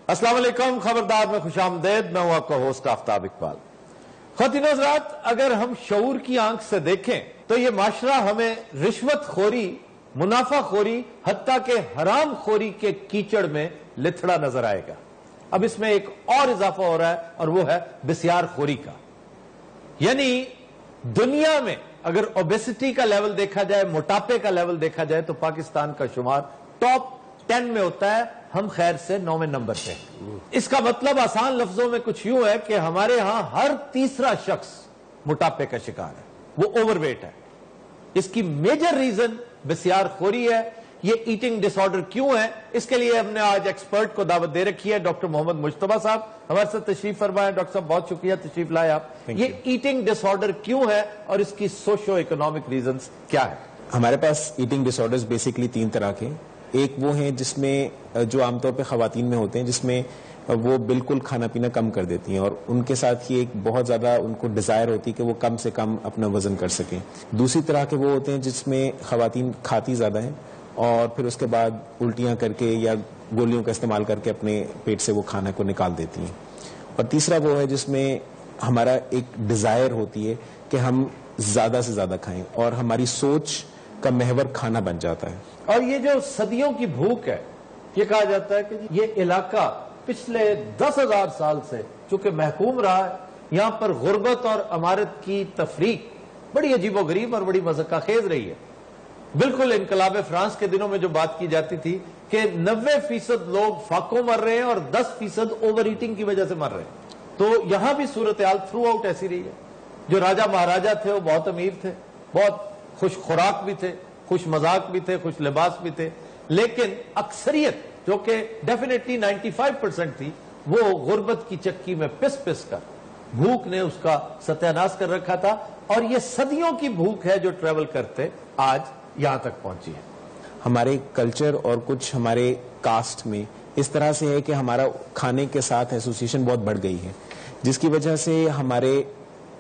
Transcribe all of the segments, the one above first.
السلام علیکم، خبردار میں خوش آمدید. میں ہوں آپ کا ہوسٹ آفتاب اقبال. خواتین و حضرات، اگر ہم شعور کی آنکھ سے دیکھیں تو یہ معاشرہ ہمیں رشوت خوری، منافع خوری، حتیٰ کہ حرام خوری کے کیچڑ میں لتھڑا نظر آئے گا. اب اس میں ایک اور اضافہ ہو رہا ہے اور وہ ہے بسیار خوری کا. یعنی دنیا میں اگر اوبیسٹی کا لیول دیکھا جائے، موٹاپے کا لیول دیکھا جائے تو پاکستان کا شمار ٹاپ 10 میں ہوتا ہے، ہم خیر سے 9ویں نمبر پہ. اس کا مطلب آسان لفظوں میں کچھ یوں ہے کہ ہمارے ہاں ہر تیسرا شخص موٹاپے کا شکار ہے، وہ اوور ویٹ ہے. اس کی میجر ریزن بسیار خوری ہے. یہ ایٹنگ ڈس آرڈر کیوں ہے، اس کے لیے ہم نے آج ایکسپرٹ کو دعوت دے رکھی ہے. ڈاکٹر محمد مجتبیٰ صاحب ہمارے ساتھ تشریف فرمائے. ڈاکٹر صاحب بہت شکریہ تشریف لائے آپ. یہ ایٹنگ ڈس آرڈر کیوں ہے اور اس کی سوشو اکنامک ریزنز کیا ہے؟ ہمارے پاس ایٹنگ ڈس آرڈرز بیسکلی 3 طرح کے. ایک وہ ہیں جس میں جو عام طور پہ خواتین میں ہوتے ہیں، جس میں وہ بالکل کھانا پینا کم کر دیتی ہیں اور ان کے ساتھ یہ ایک بہت زیادہ ان کو ڈیزائر ہوتی ہے کہ وہ کم سے کم اپنا وزن کر سکیں. دوسری طرح کے وہ ہوتے ہیں جس میں خواتین کھاتی زیادہ ہیں اور پھر اس کے بعد الٹیاں کر کے یا گولیوں کا استعمال کر کے اپنے پیٹ سے وہ کھانا کو نکال دیتی ہیں. اور تیسرا وہ ہے جس میں ہمارا ایک ڈیزائر ہوتی ہے کہ ہم زیادہ سے زیادہ کھائیں اور ہماری سوچ کا محور کھانا بن جاتا ہے. اور یہ جو صدیوں کی بھوک ہے، یہ کہا جاتا ہے کہ یہ علاقہ پچھلے 10,000 سال سے چونکہ محکوم رہا ہے، یہاں پر غربت اور امارت کی تفریق بڑی عجیب و غریب اور بڑی مذاق خیز رہی ہے. بالکل انقلاب فرانس کے دنوں میں جو بات کی جاتی تھی کہ 90% لوگ فاقوں مر رہے ہیں اور 10% اوور ایٹنگ کی وجہ سے مر رہے ہیں. تو یہاں بھی صورتحال تھرو آؤٹ ایسی رہی ہے. جو راجہ مہاراجہ تھے وہ بہت امیر تھے، بہت خوش خوراک بھی تھے، خوش مذاق بھی تھے، خوش لباس بھی تھے، لیکن اکثریت جو کہ ڈیفینیٹلی 95% تھی، وہ غربت کی چکی میں پس پس کر بھوک نے اس کا ستیہ ناش کر رکھا تھا. اور یہ صدیوں کی بھوک ہے جو ٹریول کرتے آج یہاں تک پہنچی ہے. ہمارے کلچر اور کچھ ہمارے کاسٹ میں اس طرح سے ہے کہ ہمارا کھانے کے ساتھ ایسوسیشن بہت بڑھ گئی ہے، جس کی وجہ سے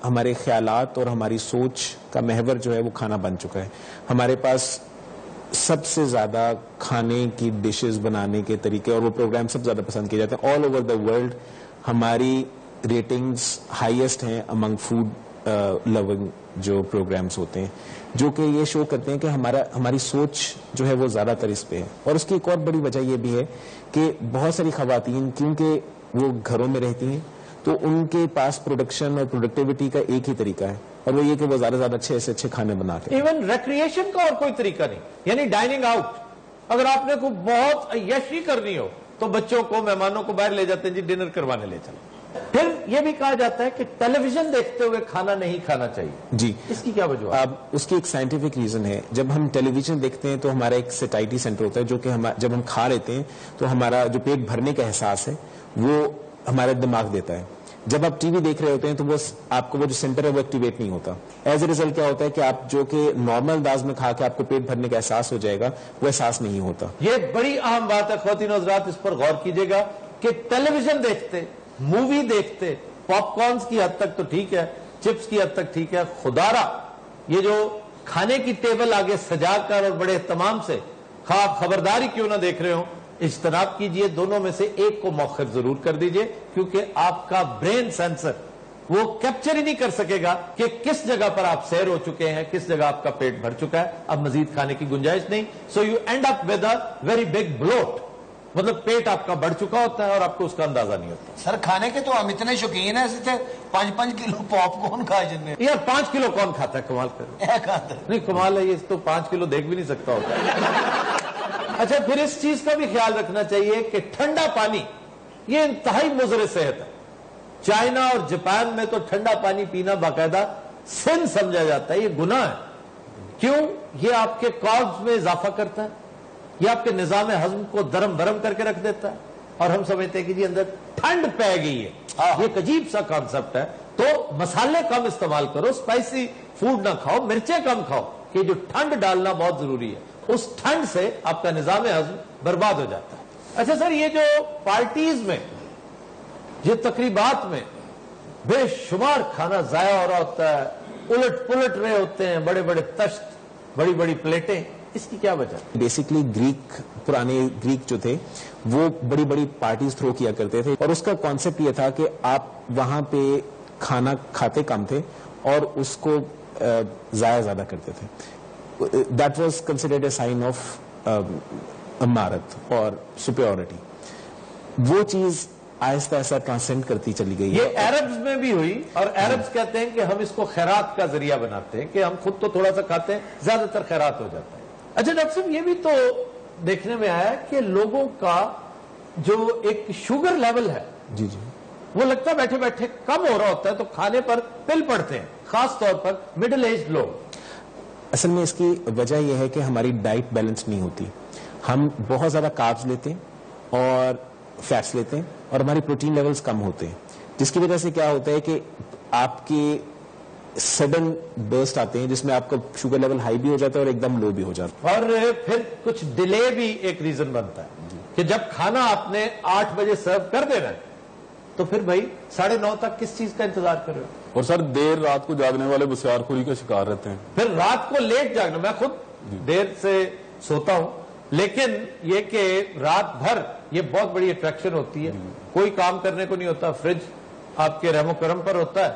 ہمارے خیالات اور ہماری سوچ کا محور جو ہے وہ کھانا بن چکا ہے. ہمارے پاس سب سے زیادہ کھانے کی ڈشز بنانے کے طریقے اور وہ پروگرام سب زیادہ پسند کیے جاتے ہیں. آل اوور دا ورلڈ ہماری ریٹنگز ہائیسٹ ہیں امنگ فوڈ لونگ جو پروگرامز ہوتے ہیں، جو کہ یہ شو کرتے ہیں کہ ہماری سوچ جو ہے وہ زیادہ تر اس پہ ہے. اور اس کی ایک اور بڑی وجہ یہ بھی ہے کہ بہت ساری خواتین کیونکہ وہ گھروں میں رہتی ہیں تو ان کے پاس پروڈکشن اور پروڈکٹیوٹی کا ایک ہی طریقہ ہے اور وہ یہ کہ وہ زیادہ سے زیادہ اچھے سے اچھے کھانے بناتے ہیں. ایون ریکریشن کا اور کوئی طریقہ نہیں. یعنی ڈائننگ آؤٹ، اگر آپ نے کوئی بہت عیاشی کرنی ہو تو بچوں کو، مہمانوں کو باہر لے جاتے ہیں، جی ڈنر کروانے لے چلو. پھر یہ بھی کہا جاتا ہے کہ ٹیلی ویژن دیکھتے ہوئے کھانا نہیں کھانا چاہیے. جی، اس کی کیا وجہ؟ اب اس کی ایک سائنٹیفک ریزن ہے. جب ہم ٹیلی ویژن دیکھتے ہیں تو ہمارا ایک سیٹائٹی سینٹر ہوتا ہے جو کہ جب ہم کھا لیتے ہیں تو ہمارا جو پیٹ بھرنے کا احساس ہے وہ ہمارا دماغ دیتا ہے. جب آپ ٹی وی دیکھ رہے ہوتے ہیں تو وہ آپ کو وہ جو سینٹر ہے وہ ایکٹیویٹ نہیں ہوتا. ایز اے ریزلٹ کیا ہوتا ہے کہ آپ جو کہ نارمل انداز میں کھا کے آپ کو پیٹ بھرنے کا احساس ہو جائے گا، وہ احساس نہیں ہوتا. یہ بڑی اہم بات ہے خواتین و حضرات، اس پر غور کیجئے گا کہ ٹیلی ویژن دیکھتے، مووی دیکھتے، پاپ کارنز کی حد تک تو ٹھیک ہے، چپس کی حد تک ٹھیک ہے، خدارا یہ جو کھانے کی ٹیبل آگے سجا کر اور بڑے اہتمام سے خواب خبرداری کیوں نہ دیکھ رہے ہوں، اجتناب کیجئے. دونوں میں سے ایک کو مؤخر ضرور کر دیجئے، کیونکہ آپ کا برین سینسر وہ کیپچر ہی نہیں کر سکے گا کہ کس جگہ پر آپ سیر ہو چکے ہیں، کس جگہ آپ کا پیٹ بھر چکا ہے، اب مزید کھانے کی گنجائش نہیں. So you and up with a very big bloat, مطلب پیٹ آپ کا بڑھ چکا ہوتا ہے اور آپ کو اس کا اندازہ نہیں ہوتا. سر کھانے کے تو ہم اتنے شوقین ہیں، ایسے 5 کلو پاپ کارن کھائے جن یار 5 کلو کون کھاتا ہے؟ کمال کرو. نہیں کمال ہے، یہ تو 5 کلو دیکھ بھی نہیں سکتا ہوتا. اچھا، پھر اس چیز کا بھی خیال رکھنا چاہیے کہ ٹھنڈا پانی یہ انتہائی مضر صحت ہے. چائنا اور جاپان میں تو ٹھنڈا پانی پینا باقاعدہ سن سمجھا جاتا ہے، یہ گناہ ہے. کیوں؟ یہ آپ کے کاربز میں اضافہ کرتا ہے، یہ آپ کے نظام ہضم کو درم برم کر کے رکھ دیتا ہے اور ہم سمجھتے ہیں کہ جی اندر ٹھنڈ پہ گئی ہے. یہ ایک عجیب سا کانسیپٹ ہے. تو مسالے کم استعمال کرو، اسپائسی فوڈ نہ کھاؤ، مرچیں کم کھاؤ، کہ جو ٹھنڈ ڈالنا بہت ضروری ہے. اس ٹھنڈ سے آپ کا نظام ہضم برباد ہو جاتا ہے. اچھا سر، یہ جو پارٹیز میں، یہ تقریبات میں بے شمار کھانا ضائع ہو رہا ہوتا ہے، الٹ پلٹ رہے ہوتے ہیں، بڑے بڑے تشت، بڑی بڑی پلیٹیں، اس کی کیا وجہ؟ بیسکلی پرانے گریک جو تھے وہ بڑی بڑی پارٹیز تھرو کیا کرتے تھے اور اس کا کانسیپٹ یہ تھا کہ آپ وہاں پہ کھانا کھاتے کم تھے اور اس کو ضائع زیادہ کرتے تھے. That was considered a sign of مہارت اور سپیورٹی. وہ چیز آہستہ آہستہ ٹرانسینڈ کرتی چلی گئی. یہ عربز میں بھی ہوئی اور عربز کہتے ہیں کہ ہم اس کو خیرات کا ذریعہ بناتے ہیں کہ ہم خود تو تھوڑا سا کھاتے ہیں, زیادہ تر خیرات ہو جاتا ہے. اچھا ڈاکٹر صاحب, یہ بھی تو دیکھنے میں آیا کہ لوگوں کا جو ایک شوگر لیول ہے جی جی وہ لگتا ہے بیٹھے بیٹھے کم ہو رہا ہوتا ہے تو کھانے پر پل پڑتے ہیں, خاص طور پر مڈل ایج لوگ. اصل میں اس کی وجہ یہ ہے کہ ہماری ڈائٹ بیلنس نہیں ہوتی. ہم بہت زیادہ کاربز لیتے ہیں اور فیٹس لیتے ہیں اور ہماری پروٹین لیولز کم ہوتے ہیں, جس کی وجہ سے کیا ہوتا ہے کہ آپ کے سڈن برسٹ آتے ہیں جس میں آپ کا شوگر لیول ہائی بھی ہو جاتا ہے اور ایک دم لو بھی ہو جاتا ہے. اور پھر کچھ ڈیلے بھی ایک ریزن بنتا ہے کہ جب کھانا آپ نے 8 بجے سرو کر دینا ہے تو پھر بھائی 9:30 تک کس چیز کا انتظار کر رہے ہو؟ اور سر دیر رات کو جاگنے والے بسیار خوری کا شکار رہتے ہیں. پھر رات کو لیٹ جاگنا, میں خود دیر سے سوتا ہوں لیکن یہ کہ رات بھر یہ بہت بڑی اٹریکشن ہوتی ہے. کوئی کام کرنے کو نہیں ہوتا, فریج آپ کے رحم و کرم پر ہوتا ہے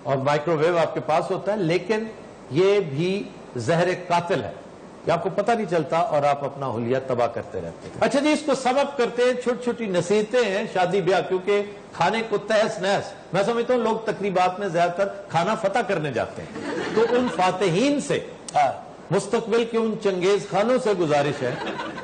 اور مائکرو ویو آپ کے پاس ہوتا ہے, لیکن یہ بھی زہر قاتل ہے کہ آپ کو پتہ نہیں چلتا اور آپ اپنا حلیہ تباہ کرتے رہتے ہیں. اچھا جی, اس کو سم اپ کرتے ہیں, چھوٹی چھوٹی نصیحتیں ہیں شادی بیاہ, کیونکہ کھانے کو تہس نہس, میں سمجھتا ہوں لوگ تقریبات میں زیادہ تر کھانا فتح کرنے جاتے ہیں, تو ان فاتحین سے مستقبل کے ان چنگیز خانوں سے گزارش ہے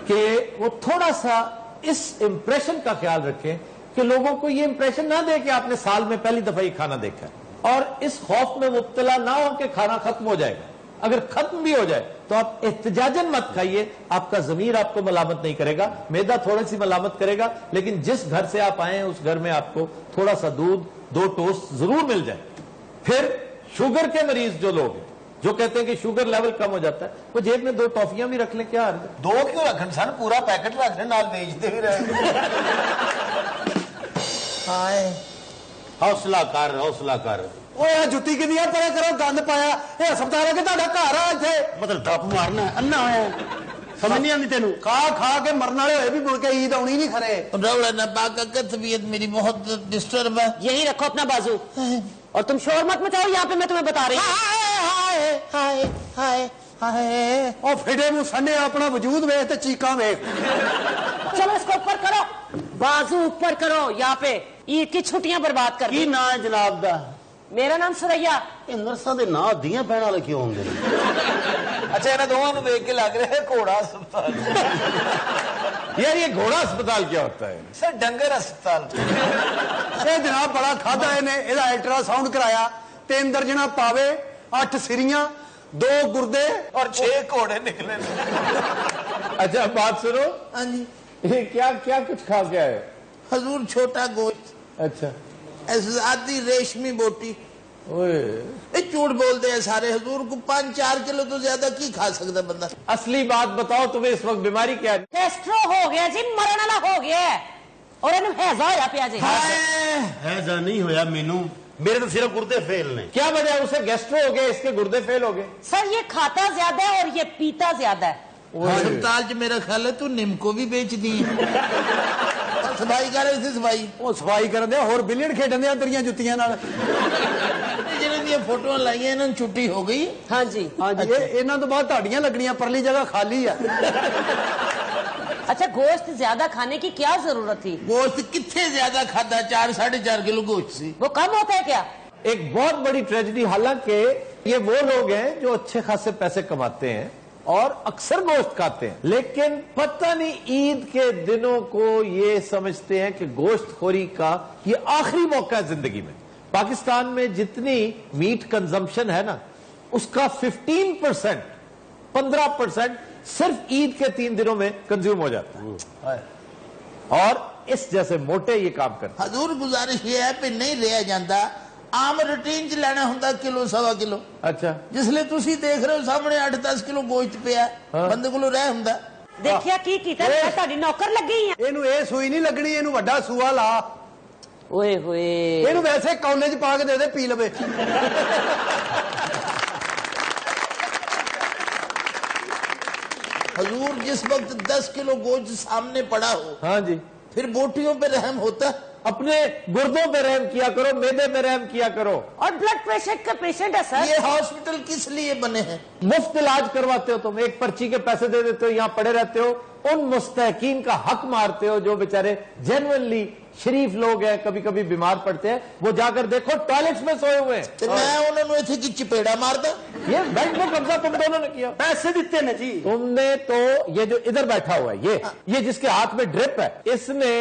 کہ وہ تھوڑا سا اس امپریشن کا خیال رکھیں کہ لوگوں کو یہ امپریشن نہ دے کہ آپ نے سال میں پہلی دفعہ یہ کھانا دیکھا ہے, اور اس خوف میں مبتلا نہ ہو کہ کھانا ختم ہو جائے گا. اگر ختم بھی ہو جائے تو آپ احتجاجن مت کھائیے, آپ کا ضمیر آپ کو ملامت نہیں کرے گا, معدہ تھوڑی سی ملامت کرے گا, لیکن جس گھر سے آپ آئے ہیں اس گھر میں آپ کو تھوڑا سا دودھ 2 ٹوسٹ ضرور مل جائے. پھر شوگر کے مریض جو لوگ ہیں جو کہتے ہیں کہ شوگر لیول کم ہو جاتا ہے, وہ جیب میں 2 ٹافیاں بھی رکھ لیں, کیا حرج ہے؟ 2 کیوں رکھن سن, پورا پیکٹ رکھ لیں, نال بیچتے بھی رہے. ہائے حوصلہ کر وہ جتی کی پڑے کرو, گند پایا یہ ہسپتال کے تھوڑا گھر آ اتنے مطلب ٹپ مارنا انا ہوا سمجھ نہیں آتی تینوں. کھا کے مرن والے ہوئے بھی مڑ کے عید آنی نہیں کھڑے. روڑا نہ پاک کر, طبیعت میری بہت ڈسٹرب ہے. یہی رکھو اپنا بازو اور تم شور مت مچاؤ, یہاں پہ میں تمہیں بتا رہی ہوں. ہائے اور پھڑے منہ سنے اپنا وجود ویخ تے چیقاں ویخ. چلو اس کو اوپر کرو, بازو اوپر کرو, یہاں پہ عید کی چھٹیاں برباد کر کی دی. نا ہے جناب دا؟ میرا نام سریا. نرساں دے نا دیاں پہن والے کیوں ہوندے نے؟ اچھا انہاں دوواں نوں ویکھ کے لگ رہا ہے گھوڑا ہسپتال. یار یہ گھوڑا اسپتال کیا ہوتا ہے؟ سر ڈنگر ہسپتال. یہ جناب بڑا کھادا ہے, یہ الٹرا ساؤنڈ کرایا 3 درجنا پاوے, 8 سریاں, 2 گردے اور 6 گھوڑے نکلے. اچھا بات سنو, ہاں جی یہ کیا کچھ کھا کے آئے؟ حضور چھوٹا گوشت, اچھا آدھی ریشمی بوٹی. یہ جھوٹ بولتے ہیں سارے, حضور کو 5-4 کلو تو زیادہ کی کھا سکتا بندہ. اصلی بات بتاؤ, تمہیں اس وقت بیماری کیا ہے؟ کیسٹرو ہو گیا جی, مرن والا ہو گیا ہے, اور انہوں ہیضا ہوا پیا جی. ایسا نہیں ہویا مینو, میرے تو صرف گردے فیل نے. کیا وجہ ہے؟ اسے گیسٹرو ہو گیا, اس کے گردے فیل ہو گئے. سر یہ کھاتا زیادہ ہے اور یہ پیتا زیادہ ہے. ہسپتال چ میرا خیال ہے تو نمکو بھی بیچ دی. صفائی کر رہے تھے, صفائی وہ صفائی کر دیا, اور بلین کھیڈن دیا تیریاں جتیاں نال. جنہوں نے فوٹو لائی ہیں چھٹی ہو گئی. ہاں جی ہاں جی, یہاں تو بعد تاڑیاں لگنیاں, پرلی جگہ خالی ہے. اچھا گوشت زیادہ کھانے کی کیا ضرورت تھی؟ گوشت کتنے زیادہ کھاتا, 4-4.5 کلو گوشت سی. وہ کم ہوتا ہے کیا؟ ایک بہت بڑی ٹریجڈی, حالانکہ یہ وہ لوگ ہیں جو اچھے خاصے پیسے کماتے ہیں اور اکثر گوشت کھاتے ہیں, لیکن پتہ نہیں عید کے دنوں کو یہ سمجھتے ہیں کہ گوشت خوری کا یہ آخری موقع ہے زندگی میں. پاکستان میں جتنی میٹ کنزمپشن ہے نا, اس کا 15% صرف عید کے 3 دنوں میں کنزیوم ہو جاتا ہے, اور اس جیسے موٹے یہ کام کرتے ہیں. حضور گزارش یہ ہے کہ نہیں رہا جاتا, عام روٹین چ لینا ہوندا کلو 1.25 کلو. اچھا جس لئے تسی دیکھ رہے ہو سامنے 8-10 کلو گوشت پیا, بندے کو رہ ہوندا. دیکھیا کی کیتا, تہاڈی نوکر لگی ہیں. اینو اے سوئی نہیں لگنی, اینو وڈا سوا لا. اوئے ہوئے, اینو ویسے کالج پا کے دے دے, پی لوے. حضور جس وقت 10 کلو گوشت سامنے پڑا ہو ہاں جی، پھر بوٹیوں پہ رحم ہوتا؟ اپنے گردوں پہ رحم کیا کرو، معدے پہ رحم کیا کرو. اور بلڈ پریشر کا پیشنٹ ہے سر. یہ ہاسپٹل کس لیے بنے ہیں؟ مفت علاج کرواتے ہو تم، ایک پرچی کے پیسے دے دیتے ہو، یہاں پڑے رہتے ہو، ان مستحقین کا حق مارتے ہو جو بیچارے جینوئنلی شریف لوگ ہیں، کبھی کبھی بیمار پڑتے ہیں، وہ جا کر دیکھو ٹوائلٹس میں سوئے ہوئے ہیں. تو میں انہوں نے تھے کہ چپیڑا مارتا. یہ بینک میں قبضہ تم دونوں نے کیا، پیسے دیتے نا جی. تم نے تو یہ جو ادھر بیٹھا ہوا ہے یہ جس کے ہاتھ میں ڈرپ ہے، اس نے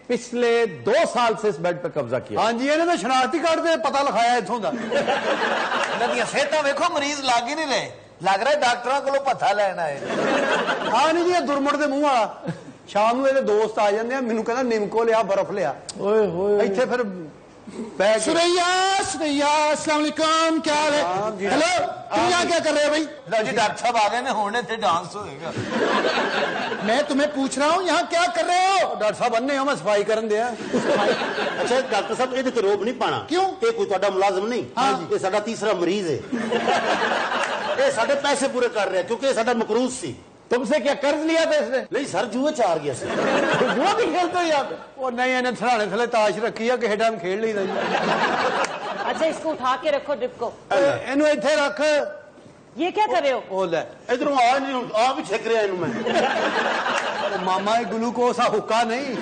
پچھلے 2 سال سے اس بیڈ پہ قبضہ کیا. ہاں جی، انہوں نے شناختی کارڈ دے پتہ لکھایا اتوں کا. صحت ویکو مریض لگ ہی نہیں رہے، لگ رہا ہے ڈاکٹروں کو پتہ لینا ہے. ہاں نہیں جی، یہ درمڑ دے منہ والا. شام کو دوست آ جاندے ہیں، مینوں کہندا نمکو لیا، برف لیا. اوئے ہوئے ایتھے پھر سریا السلام علیکم، کیا حال ہے؟ ہیلو، تم یہاں کیا کر رہے ہو بھائی؟ جی ڈاکٹر صاحب آ گئے نے، ہونے تھے ڈانس ہوئے گا. میں تمہیں پوچھ رہا ہوں یہاں کیا کر رہے ہو؟ ڈاکٹر صاحب اننے ہو، میں صفائی کرن دیا. اچھا ڈاکٹر صاحب یہ تو روب نہیں پانا. کیوں؟ یہ کوئی تہاڈا ملازم نہیں، یہ ساڈا تیسرا مریض ہے. یہ ساڈے پیسے پورے کر رہے ہیں کیونکہ یہ ساڈا مقروض سی. تم سے کیا قرض لیا تھا اس نے؟ نہیں سر، جوئے چار گیا سی. جوا بھی کھیلتے ہو یہاں پہ؟ وہ نہیں، انہیں سرانے تھلے تاش رکھی ہے کہ ٹائم کھیل لی. اچھا اس کو اٹھا کے رکھو ڈپ کو. اینو ایتھے رکھ. یہ کیا کر رہے ہو؟ او لے ادھروں آ بھی چھک رہا اینو میں. ماما گلوکوز حکا نہیں،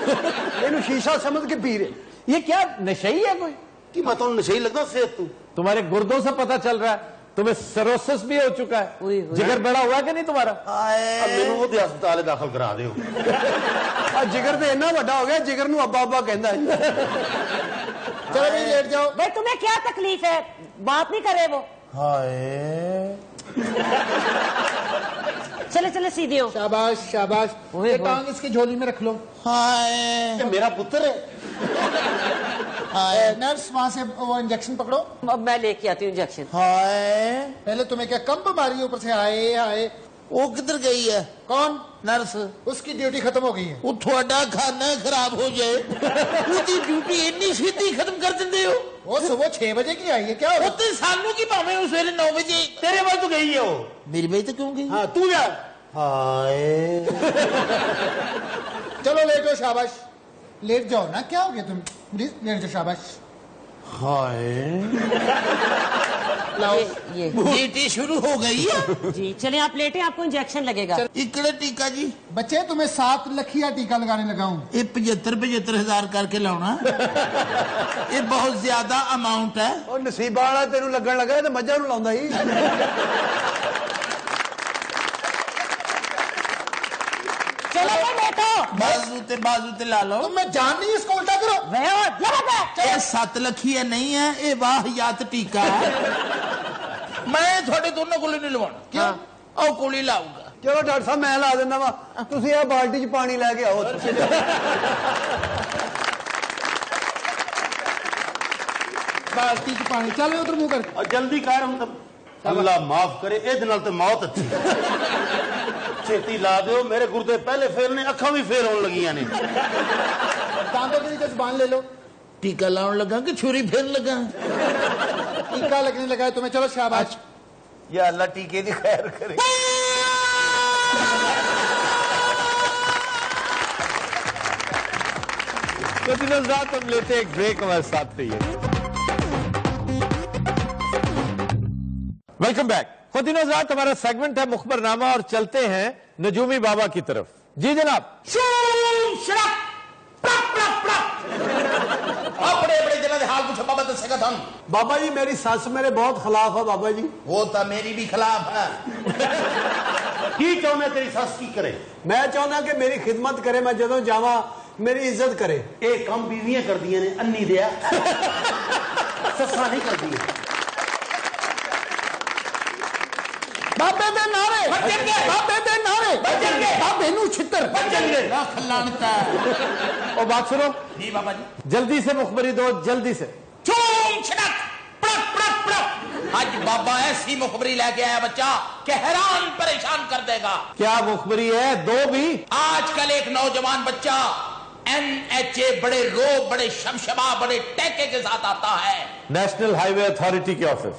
اینو شیشہ سمجھ کے پی رہے. یہ کیا نشئی ہے کوئی؟ کہ میں تو نشے لگتا صحت تو. تمہارے گردوں سے پتہ چل رہا ہے، تمہیں سروسس بھی ہو چکا ہے، جگر بڑا ہوا کہ نہیں تمہارا؟ اب مینوں وہ ہسپتال داخل کرا دیو. جگر تو اتنا بڑا ہو گیا، جگر نو ابا ابا کہندا ہے. چلو بھائی لیٹ جاؤ. بھائی تمہیں کیا تکلیف ہے؟ بات نہیں کرے وہ. چلے چلے سیدھے ہو. شاباش شاباش. یہ ٹانگ اس کی جھولی میں رکھ لو. ہائے میرا پتر ہے. نرس وہاں سے وہ انجیکشن پکڑو. اب میں لے کے آتی ہوں انجیکشن. ہائے، پہلے تمہیں کیا کم بیماری اوپر سے آئے آئے. وہ کدھر گئی ہے کون؟ نرس؟ اس کی ڈیوٹی ختم ہو گئی ہے. وہ تھوڑا کھانا خراب ہو جائے وہ ڈیوٹی اتنی چھتی ختم کر دیں ہو. وہ صبح 6 بجے کی آئی ہے. کیا وہ تو سانو کی پاویں سویرے 9 بجے. تیرے بعد تو گئی ہے وہ. میری بھائی تو کیوں گئی؟ ہاں تو جا. ہائے چلو لیٹ جاؤ. شاباش لیٹ جاؤ نا. کیا ہو گیا تم؟ پلیز لیٹ جاؤ. شاباش. ہائے یہ ڈیوٹی شروع ہو گئی ہے. جی چلیں آپ لیٹیں، آپ کو انجیکشن لگے گا. اکڑے ٹیکا جی بچے تمہیں 7 لکھیا ٹیکا لگانے لگاؤں. یہ 75 ہزار کر کے لاؤنا. یہ بہت زیادہ اماؤنٹ ہے. اور نصیبہ والا تینوں لگن لگا تو مجھا نو لاؤندا ہی. چلو لیٹو. بازو تے لا لو. تم میں جان نہیں اس کو الٹا کرو. یہ 7 لکھیا نہیں ہے، یہ واہیات ٹیکا ہے. میں تھوڑے دونوں کو نہیں لوانا. کیوں؟ او کولی لاؤں گا. چلو ڈاکٹر صاحب میں لا دینا وا. تسی یہ بالٹی چ پانی لے کے آؤ. بالٹی چ پانی. چل ادھر منہ کر. اور جلدی کر ہوں تب. اللہ معاف کرے، اے نال تے موت اچھی. چھتی لا دیو، میرے گردے پہلے فیل نے، اکھاں بھی فیل ہون لگیاں نے. دانتوں کے نیچے زبان لے لو. ٹیکا لاؤن لگا کہ چھری پھر لگا؟ ٹیکا لگنے لگا ہے تمہیں. چلو شاباش. یا اللہ ٹیکے دی خیر کرے. رات ہم لیتے ایک بریک، ہمارے ساتھ رہیے. Welcome back. خواتین حضرات، ہمارا سیگمنٹ ہے مخبر نامہ اور چلتے ہیں نجومی بابا کی طرف. جی جناب. بڑے بڑے جنہ دے حال کچھ بابا دسے گا تھا. بابا جی میری سس میرے بہت خلاف ہے. بابا جی وہ تو میری بھی خلاف ہے. کی چاہنا تیری سس کی کرے؟ میں چاہنا کہ میری خدمت کرے، میں جدوں جاواں میری عزت کرے. اے کام بیویاں کر دیاں نے، انی دیا سساں نہیں کر دی. بابے دے نعرے، بابے دے نعرے، بابے نو چھتر. رکھ لانتا ہے. اور بات سنو جی بابا جی. جلدی سے مخبری دو، جلدی سے. چوم چھڑک پڑک پڑک پڑک. آج بابا ایسی مخبری لے کے آیا بچہ کہ حیران پریشان کر دے گا. کیا مخبری ہے؟ دو بھی. آج کل ایک نوجوان بچہ NHA بڑے روب، بڑے شمشبا، بڑے ٹیکے کے ساتھ آتا ہے نیشنل ہائی وے اتھارٹی کے آفس.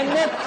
NH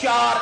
4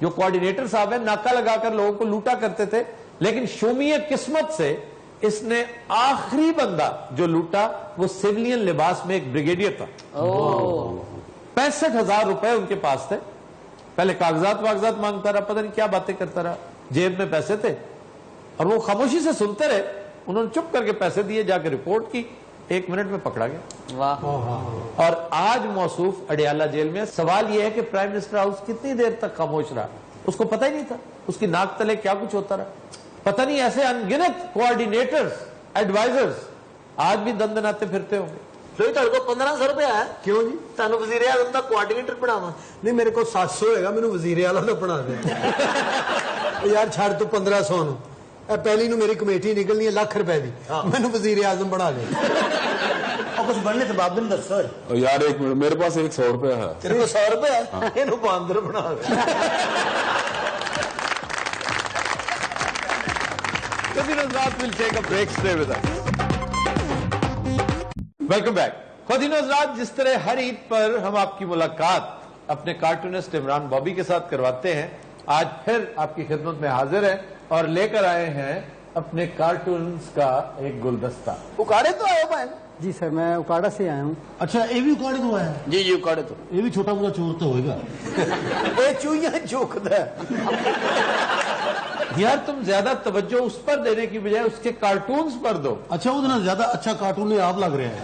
جو کوآرڈینیٹر صاحب ہیں ناکا لگا کر لوگوں کو لوٹا کرتے تھے، لیکن شومیہ قسمت سے اس نے آخری بندہ جو لوٹا وہ سیولین لباس میں ایک بریگیڈیئر تھا. 65,000 روپے ان کے پاس تھے. پہلے کاغذات مانگتا رہا، پتہ نہیں کیا باتیں کرتا رہا، جیب میں پیسے تھے اور وہ خاموشی سے سنتے رہے. انہوں نے چپ کر کے پیسے دیے، جا کے رپورٹ کی، 1 منٹ میں پکڑا گیا. واہ. اور آج موصوف اڈیالہ جیل میں. سوال یہ ہے کہ پرائم منسٹر ہاؤس کتنی دیر تک خاموش رہا؟ اس کو پتہ ہی نہیں تھا اس کی ناک تلے کیا کچھ ہوتا رہا. پتہ نہیں ایسے انگنت کوآرڈینیٹرز، ایڈوائزرز آج بھی دندناتے پھرتے ہوں گے. تو تیرے کو 1500 روپے ہے کیوں جی؟ تینوں وزیر اعظم کا کوآرڈینیٹر بناوا. نہیں میرے کو 700 ہوئے گا، مینوں وزیر اعلیٰ دا بنا دے. یار چھڑ تو 1500 نو. پہلی نو میری کمیٹی نکلنی ہے ₹1,00,000 دی، مینوں وزیر اعظم بنا دے. اور کچھ بننے سے باب نے دسو یار. 1 منٹ، میرے پاس 100 روپے ہے. تیرے کو 100 روپے ہے؟ یہ باندر بنا دے. We'll take a break. Stay with us. Welcome back. خواتین و حضرات، جس طرح ہر عید پر ہم آپ کی ملاقات اپنے کارٹونسٹ عمران بابی کے ساتھ کرواتے ہیں، آج پھر آپ کی خدمت میں حاضر ہیں اور لے کر آئے ہیں اپنے کارٹونز کا ایک گلدستہ. اکاڑے تو آئے بہن. جی سر، میں اکاڑا سے آیا ہوں. اچھا یہ بھی اکاڑے تو ہے؟ جی جی اکاڑے تو. یہ بھی چھوٹا موٹا چور تو ہوئے گا. یہ چوہیاں چوکتا ہے. یار تم زیادہ توجہ اس پر دینے کی بجائے اس کے کارٹونز پر دو. اچھا وہ زیادہ اچھا کارٹون آپ لگ رہے ہیں.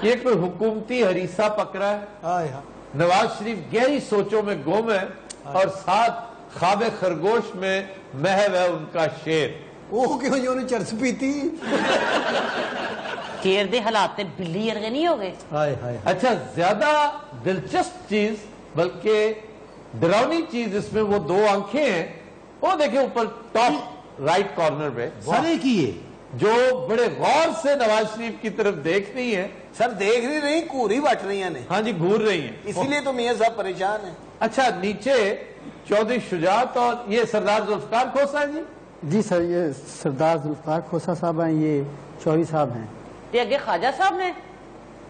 یہ کوئی حکومتی ہریسہ پکڑا ہے. نواز شریف گہری سوچوں میں گم ہے اور ساتھ خواب خرگوش میں محو ہے ان کا شیر. وہ کیوں جو نے چرس پیتی؟ شیر دے حالات تے بلی ارگے نہیں ہو گئے. اچھا زیادہ دلچسپ چیز بلکہ ڈراؤنی چیز اس میں وہ 2 آنکھیں ہیں. وہ دیکھیں اوپر ٹاپ رائٹ کارنر پہ سارے کی ہے جو بڑے غور سے نواز شریف کی طرف دیکھ رہی ہیں. سر دیکھ نہیں رہی، گھوری بٹ رہی ہیں. ہاں جی گھور رہی ہیں، اسی لیے تو میاں صاحب پریشان ہیں. اچھا نیچے چودھری شجاعت اور یہ سردار ذوالفقار کھوسا ہے. جی جی سر، یہ سردار ذوالفقار کھوسا صاحب ہیں، یہ چوہری صاحب ہیں. یہ اگے خواجہ صاحب نے.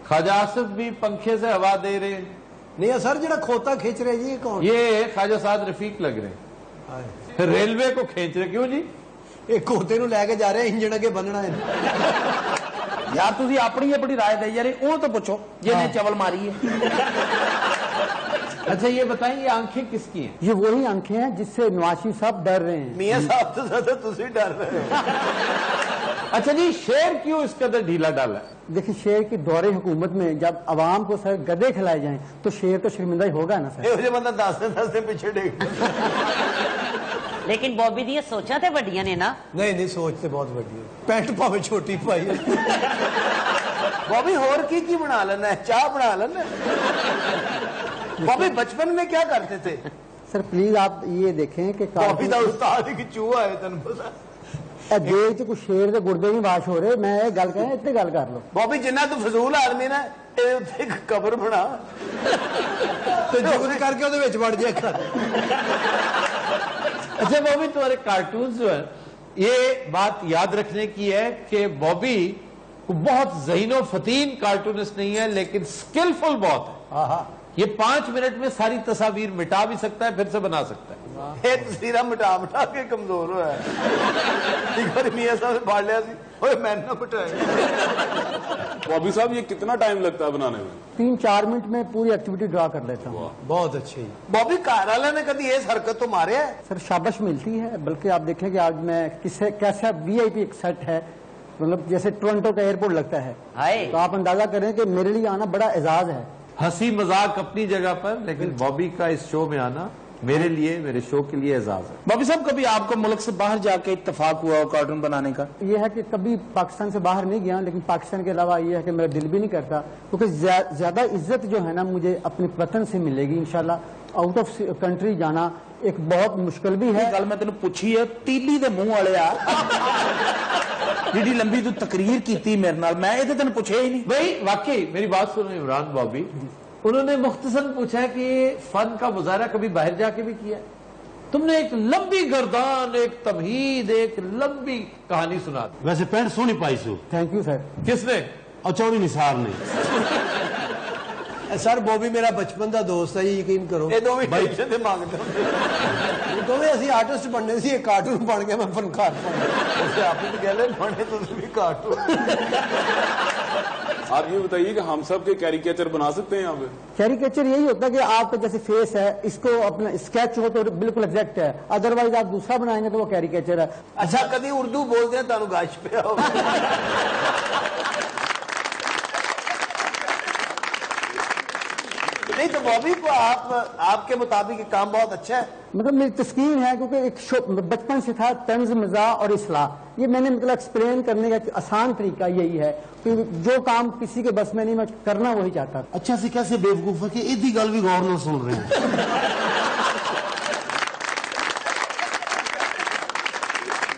خواجہ آصف بھی پنکھے سے ہوا دے رہے ہیں. نہیں سر، جڑا کھوتا کھینچ رہے جی یہ کون؟ یہ خواجہ سعد رفیق لگ رہے ہیں. پھر ریلوے کو کھینچ رہے کیوں جی؟ ایک کھوتے نو لے کے جا رہے ہیں، انجن اگے بننا ہے. یار تھی اپنی رائے دے یار، وہ تو پوچھو جن نے چول ماری ہے. اچھا یہ بتائیں یہ آنکھیں کس کی ہیں؟ یہ وہی آنکھیں ہیں جس سے نواز شریف صاحب ڈر رہے ہیں. میاں صاحب تو زیادہ تسی ڈر رہے ہو. اچھا جی شیر کیوں اس قدر ڈھیلا ڈالا ہے؟ دیکھیں شیر کی دور حکومت میں جب عوام کو سر گدے کھلائے جائیں تو شیر تو شرمندہ ہی ہوگا نا سر. یہ بندہ 10 پیچھے ڈیگ. لیکن بابی دی سوچا تے وڈیاں نے نا. نہیں سوچتے بہت بڑی ہے. پینٹ پاوے چھوٹی پائی ہے. بابی اور کی بنا لینا ہے، چاہ بنا لینا. بابی بچپن میں کیا کرتے تھے؟ سر پلیز آپ یہ دیکھیں کہ بابی دا استاد کی چوہا ہے تن پتا. دیکھ تو کچھ شیر دے گردے نہیں واش ہو رہے. میں گل کہیں اتنے گل کر لو. بابی جنہ تو فضول آدمی نا ایک قبر بنا تو جگت کر کے وہ بڑھ جائے کر. اچھا بابی تمہارے کارٹونز جو ہیں یہ بات یاد رکھنے کی ہے کہ بابی بہت ذہین و فتین کارٹونسٹ نہیں ہے لیکن سکلفل بہت ہے. یہ 5 منٹ میں ساری تصاویر مٹا بھی سکتا ہے پھر سے بنا سکتا ہے. یہ تصویرہ مٹا کے کمزور ہوا ہے. ایک بار میاں صاحب سے پاڑ لیا سی اوے میں نہ مٹایا. بابی صاحب یہ کتنا ٹائم لگتا ہے بنانے میں؟ 3-4 منٹ میں پوری ایکٹیویٹی ڈرا کر لیتا ہوں. بہت اچھی. بابی گھر والے نے کبھی اس حرکت تو مارے ہے؟ سر شابش ملتی ہے. بلکہ آپ دیکھیں کہ آج میں کیسا VIP ایک سیٹ ہے، مطلب جیسے ٹورنٹو کا ایئرپورٹ لگتا ہے. تو آپ اندازہ کریں کہ میرے لیے آنا بڑا اعزاز ہے. ہنسی مذاق اپنی جگہ پر لیکن بابی کا اس شو میں آنا میرے لیے، میرے شو کے لیے اعزاز ہے. بابی صاحب کبھی آپ کو ملک سے باہر جا کے اتفاق ہوا ہو کارٹون بنانے کا؟ یہ ہے کہ کبھی پاکستان سے باہر نہیں گیا، لیکن پاکستان کے علاوہ یہ ہے کہ میرا دل بھی نہیں کرتا کیونکہ زیادہ عزت جو ہے نا مجھے اپنے وطن سے ملے گی انشاءاللہ. آؤٹ آف کنٹری جانا ایک بہت مشکل بھی ہے. گل میں تینوں پوچھی ہے تیلی دے منہ والے آ جی لمبی تو تقریر کی میرے نال، میں یہ تین پوچھے ہی نہیں. بھائی واقعی میری بات سنو عمران بابی، انہوں نے مختصراً پوچھا ہے کہ فن کا مظاہرہ کبھی باہر جا کے بھی کیا ہے؟ تم نے ایک لمبی گردان، ایک تمہید، ایک لمبی کہانی سنا دی. ویسے پینٹ سونی پائی سو. Thank you sir. کس نے؟ اور چوڑی نثار نے. سر بوبی میرا بچپن کا دوست ہے یقین کرو یہ دونوں پیسے تے مانگتے دونوں اسی آرٹسٹ بننے سی ایک کارٹون بن گیا میں فنکار بن آپ بھی کہہ لیں بنے تو بھی کارٹون آپ یہ بتائیے کہ ہم سب کے کیریکیچر بنا سکتے ہیں یہاں پہ کیریکیچر یہی ہوتا ہے کہ آپ کا جیسے فیس ہے اس کو اپنا اسکیچ ہو تو بالکل ایگزیکٹ ہے ادروائز آپ دوسرا بنائیں گے تو وہ کیریکیچر ہے اچھا کدی اردو بولتے ہیں تانوں گاش پہ آؤ نہیں تو بابی کو آپ کے مطابق یہ کام بہت اچھا ہے مطلب میری تسکین ہے کیونکہ ایک بچپن سے تھا طنز مزاح اور اصلاح یہ میں نے مطلب ایکسپلین کرنے کا آسان طریقہ یہی ہے کہ جو کام کسی کے بس میں نہیں میں کرنا وہی چاہتا تھا اچھا سی کیسے بیوقوف ہے کہ ادھی گل بھی غور نہ سن رہے ہیں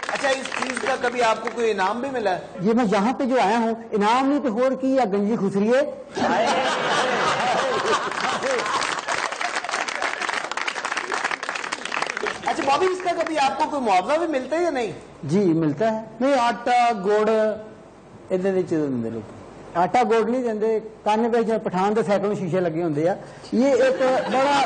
اچھا اس چیز کا کبھی آپ کو کوئی انعام بھی ملا ہے یہ میں یہاں پہ جو آیا ہوں انعام نہیں تو ہور کی یا گنجی خسریے اچھا بابی اس کا کبھی آپ کو کوئی معاوضہ بھی ملتا ہے یا نہیں جی ملتا ہے نہیں آٹا گڑ ادھر دی چیز دے لوگ آٹا گوڑ نہیں دیندے کانے پہ جب پٹھان دے سائیکلوں شیشے لگے ہوندے ہیں یہ ایک بڑا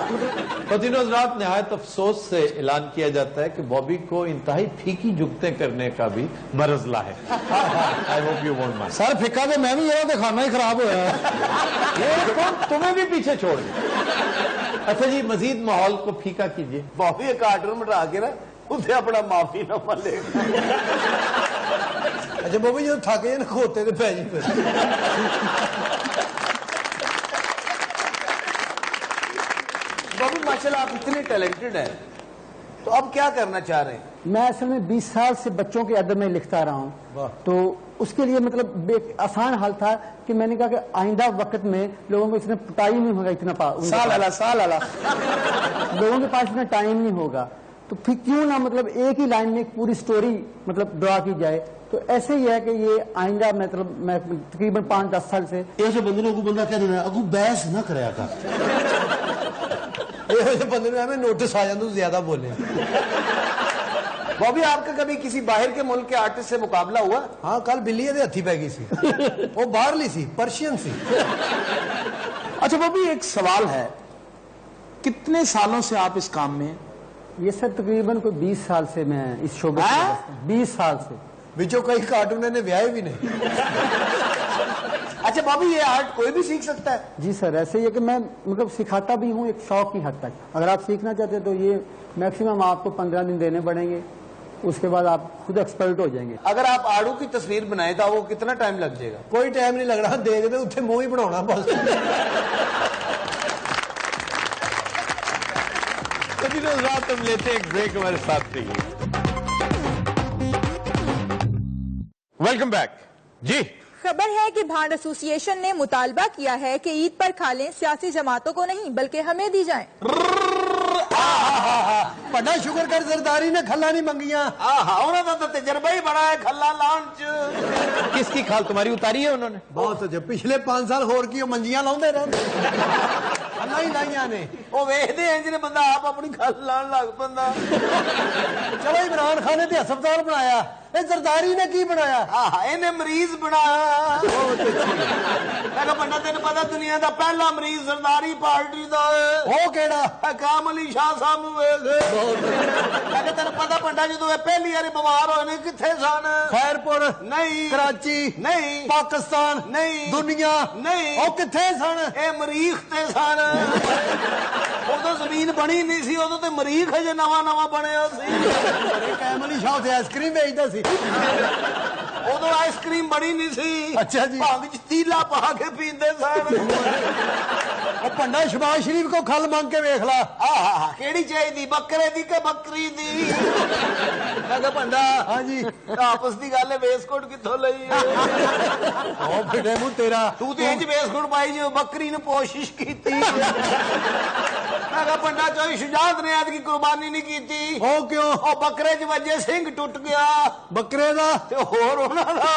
خواتین و حضرات نہایت افسوس سے اعلان کیا جاتا ہے کہ بابی کو انتہائی پھیکی جگتیں کرنے کا بھی مرض لاحق ہے I hope you won't mind. سر پھکا تو میں بھی یہ کھانا ہی خراب ہوا ہے تمہیں بھی پیچھے چھوڑ دیا اچھا جی مزید ماحول کو پھیکا کیجیے بابی ایک کارٹون بٹھا کے نا اسے اپنا معافی نامہ لے اچھا بوبی جو تھک نا کھوتے تو پی جی پھر بابی ماشاءاللہ آپ اتنے ٹیلنٹڈ ہیں تو اب کیا کرنا چاہ رہے ہیں میں اصل میں 20 سال سے بچوں کے ادب میں لکھتا رہا ہوں تو اس کے لیے مطلب ایک آسان حل تھا کہ میں نے کہا کہ آئندہ وقت میں لوگوں کو اتنا ٹائم نہیں ہوگا اتنا سال لوگوں کے پاس اتنا ٹائم نہیں ہوگا تو پھر کیوں نہ مطلب ایک ہی لائن میں ایک پوری سٹوری مطلب ڈرا کی جائے تو ایسے ہی ہے کہ یہ آئندہ مطلب میں تقریباً 5-10 سال سے ایسے بندے کو بندہ کہہ دینا اگو بحث نہ کریا کر یہ بندے میں نوٹس آ جاتا زیادہ بولے بابی آپ کا کبھی کسی باہر کے ملک کے آرٹسٹ سے مقابلہ ہوا ہاں کل بلی دے ہتھی پی گئی سی وہ باہر لی سی پرشین سی اچھا بابی ایک سوال ہے کتنے سالوں سے آپ اس کام میں یہ سر تقریباً کوئی 20 سال سے میں اس شعبے میں 20 سال سے بچوں کئی کارٹون نے بیاہے بھی نہیں اچھا بابی یہ آرٹ کوئی بھی سیکھ سکتا ہے جی سر ایسے یہ کہ میں مطلب سکھاتا بھی ہوں ایک شوق کی حد تک اگر آپ سیکھنا چاہتے ہیں تو یہ میکسیمم آپ کو 15 دن دینے پڑیں گے اس کے بعد آپ خود ایکسپرٹ ہو جائیں گے اگر آپ آڑو کی تصویر بنائے تو وہ کتنا ٹائم لگ جائے گا کوئی ٹائم نہیں لگ رہا دیکھ دے اتنے منہ ہی بنا بس ہم لیتے ایک بریک ہمارے ساتھ تھی ویلکم بیک جی خبر ہے کہ بھانڈ ایسوسی ایشن نے مطالبہ کیا ہے کہ عید پر کھالیں سیاسی جماعتوں کو نہیں بلکہ ہمیں دی جائیں بڑا شکر کر زرداری نے کھلا نہیں منگیاں انہوں نے تو تجربہ ہی بڑا ہے کھلا لانچ کس کی کھال تمہاری اتاری ہے انہوں نے بہت اچھا پچھلے 5 سال ہور کی منجیاں لاؤندے رہے کھلا ہی لائیاں نے وہ ویکھدے ہیں جنے بندہ آپ اپنی کھل لان لگ پندا چلو عمران خان نے تے ہسپتال بنایا اے زرداری نے کی بنایا انہیں مریض بنایا میں بندہ تینوں پتا دنیا دا پہلا مریض زرداری پارٹی دا وہ کیڑا حکام علی شاہ صاحب نو ویکھ تینوں پتا پنڈا جدوں پہلی بار بیمار ہوئے نے کتھے سن خیر پور نہیں کراچی نہیں پاکستان نہیں دنیا نہیں وہ کتھے سن اے مریخ تے سن ادو زمین بنی نہیں سی ادو تے مریخ ہے جو نواں بنیا سی حکام علی شاہ تے آئس کریم بیچدا سی ادو آئس کریم بڑی نہیں سی اچھا جی بھنگ تیلا پا کے پیندے سن وہ پنڈا شباز شریف کو کھل مانگ کے ویکھ لا کیڑی چاہیے بکرے دی کہ بکری دی میں پنڈا ہاں جی آپس دی گل ہے ویس کوٹ کتوں لئی او پھٹے منہ تیرا تو تے انج ویس کوٹ پائی جو بکری نے کوشش کیتی میں پنڈا چوئی شجاعت نے آج کی قربانی نہیں کیتی او کیوں او بکرے چ وجے سنگ ٹوٹ گیا بکرے دا تے ہور انہاں دا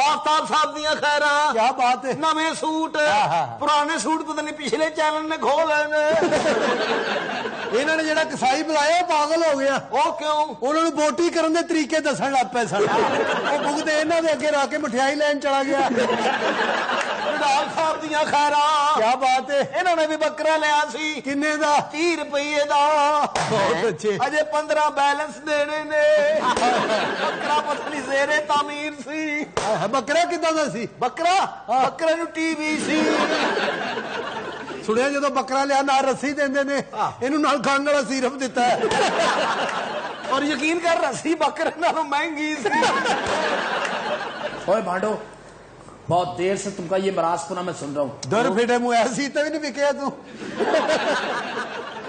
آفتاب صاحب دیاں خیراں کیا بات ہے نویں سوٹ پرانے سوٹ پتہ نہیں پچھلے چینل نے کھول لے انہوں نے جڑا کسائی بلایا پاگل ہو گیا او کیوں انہوں نے بوٹی کرن دے طریقے دسن لگ پے سن او بھگتے انہاں دے اگے رکھ کے مٹھائی لین چلا گیا جناب صاحب دیاں خیراں کیا بات ہے انہوں نے بھی بکرا لیا سی کنے دا 30 روپیے دا بہت اچھے اجے 15 بیلنس دینے نے بکرا پتہ نہیں زیرے تعمیر سی بکرا کداں دا سی بکرا بکرے نو ٹی وی سی سنیا جدو بکرا لیا نال رسی دیندے نے اینو نال کھان والا سیرپ دیتا ہے اور یقین کر رسی بکرے نالوں مہنگی سی اوے بھانڈو بہت دیر سے تم کا یہ مراز پنا میں سن رہا ہوں در پھٹے منہ ایسی تے بھی نہیں وکیا تو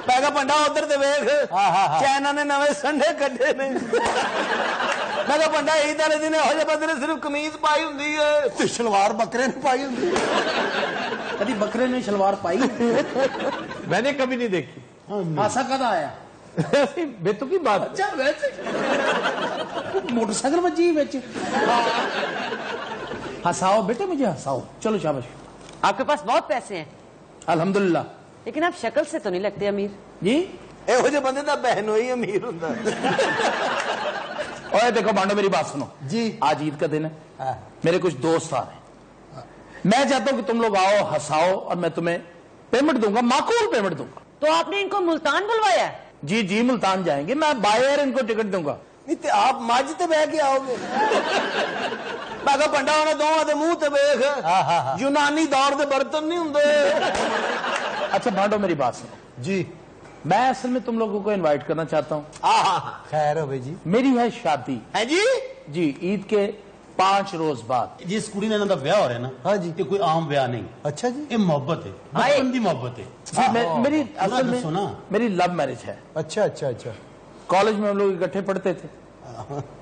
میں کہا پنڈا ادھر تے ویکھ چائنا نے نویں سنڈے کڈے نے میں کہا پنڈا عید والے دن ہو جے بندے نے صرف قمیض پائی ہوندی ہے تے شلوار بکرے نے پائی ہوندی کبھی بکرے نے شلوار پائی میں نے کبھی نہیں دیکھی ایسا کدا آیا بیتو کی بات اچھا ویسے موٹر سائیکل بجی بچ ہنساؤ بیٹے مجھے ہنساؤ چلو شاباش آپ کے پاس بہت پیسے ہیں الحمدللہ لیکن آپ شکل سے تو نہیں لگتے امیر جی ایہو جے بندے دا بہنوئی امیر ہوندا اوے دیکھو بانڈو میری بات سنو جی آج عید کا دن ہے میرے کچھ دوست آ رہے ہیں میں چاہتا ہوں کہ تم لوگ آؤ ہنساؤ اور میں تمہیں پیمنٹ دوں گا معقول پیمنٹ دوں گا تو آپ نے ان کو ملتان بلوایا ہے جی جی ملتان جائیں گے میں بائی ایئر ان کو ٹکٹ دوں گا نہیں تے آپ مجھ تے بہ کے آؤ گے میں کہا پنڈا ہونا دوواں دے منہ تے ویکھ یونانی دور دے برتن نہیں ہوندے اچھا بانڈو میری بات سنو جی میں اصل میں تم لوگوں کو انوائٹ کرنا چاہتا ہوں خیر ہو جی میری ہے شادی ہے جی جی عید کے 5 روز بعد جس کڑی نے انہوں کا بیاہ ہو رہا ہے نا ہاں جی یہ کوئی عام بیاہ نہیں اچھا جی یہ محبت ہے بچپن دی محبت ہے میری اصل میں سنا میری لو میرج ہے اچھا اچھا اچھا کالج میں ہم لوگ اکٹھے پڑھتے تھے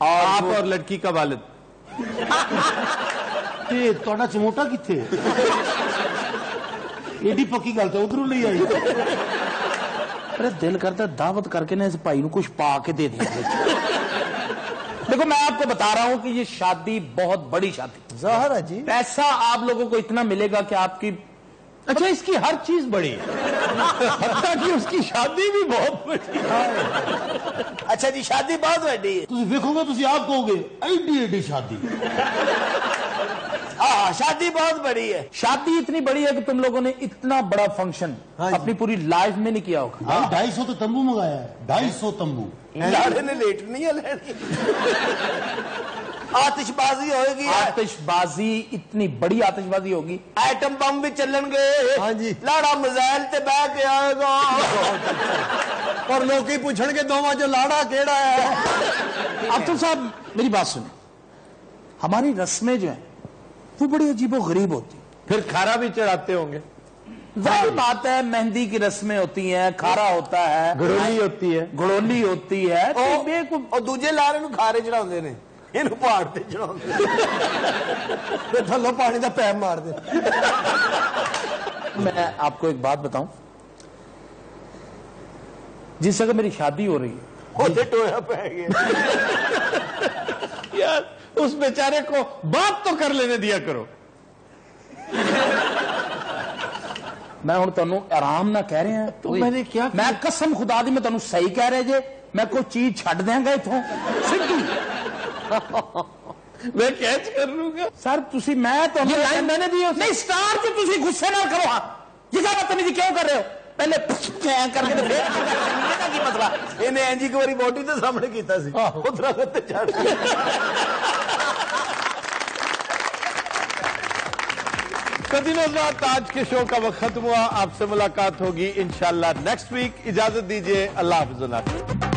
آپ اور لڑکی کا والد تھوڑا چموٹا کتنے ایڈی پکی گل تو ادھر لے آئی ارے دل کرتا دعوت کر کے نا اس بھائی نو کچھ پا کے دے دیا دیکھو میں آپ کو بتا رہا ہوں کہ یہ شادی بہت بڑی شادی ظاہر ہے جی پیسہ آپ لوگوں کو اتنا ملے گا کہ آپ کی اچھا اس کی ہر چیز بڑی ہے حتیٰ کہ اس کی شادی بھی بہت بڑی ہے اچھا جی شادی بہت بڑی ہے تھی ویکو گے تھی آپ کہو گے ایڈی ایڈی شادی شادی بہت بڑی ہے شادی اتنی بڑی ہے کہ تم لوگوں نے اتنا بڑا فنکشن اپنی پوری لائف میں نہیں کیا ہوگا 250 تو تمبو منگایا ہے 250 تمبو لاڑے نے لیٹ نہیں ہے لینی آتش بازی ہوئے گی آتش بازی اتنی بڑی آتش بازی ہوگی ایٹم بم بھی چلن گے ہاں جی لاڑا میزائل تے بہ کے آئے گا اور لوگ ہی پوچھن کے دوواں جو لاڑا کیڑا ہے عبدل صاحب میری بات سنیں ہماری رسمیں جو ہیں وہ بڑی عجیب و غریب ہوتی پھر کھارا بھی چڑھاتے ہوں گے ظاہر بات ہے مہندی کی رسمیں ہوتی ہیں کھارا ہوتا ہے گھڑولی ہوتی ہے گھڑولی ہوتی ہے اور دوجے لاڑے نو کھارے چڑھاؤندے نے اینو پہاڑ تے چڑھاؤندے تھلوں پانی دا پیپ مار دے میں آپ کو ایک بات بتاؤں جس جگہ میری شادی ہو رہی ہے اوتے ٹویا پہ گیا یار اس بیچارے کو بات تو کر لینے دیا کرو میں ہوں تنوں آرام نہ کہہ رہے ہیں تو میں نے کیا میں قسم خدا دی میں تنوں صحیح کہہ رہے جے میں کوئی چیز چھڈ دیں گا اتھوں سیدھی میں کیچ کر لوں گا سر تسی میں تو لائن میں نے دی نہیں سٹار جی تسی غصے نہ کرو ہاں یہ کیا بدتمیزی کیوں کر رہے ہو پہلے کر کے پھر کی مسئلہ انہیں اینجی کو بڑی بوٹی تے سامنے کیتا سی ادھر تے چڑھ قدیم رات آج کے شو کا وقت ختم ہوا آپ سے ملاقات ہوگی انشاءاللہ نیکسٹ ویک اجازت دیجیے اللہ حافظ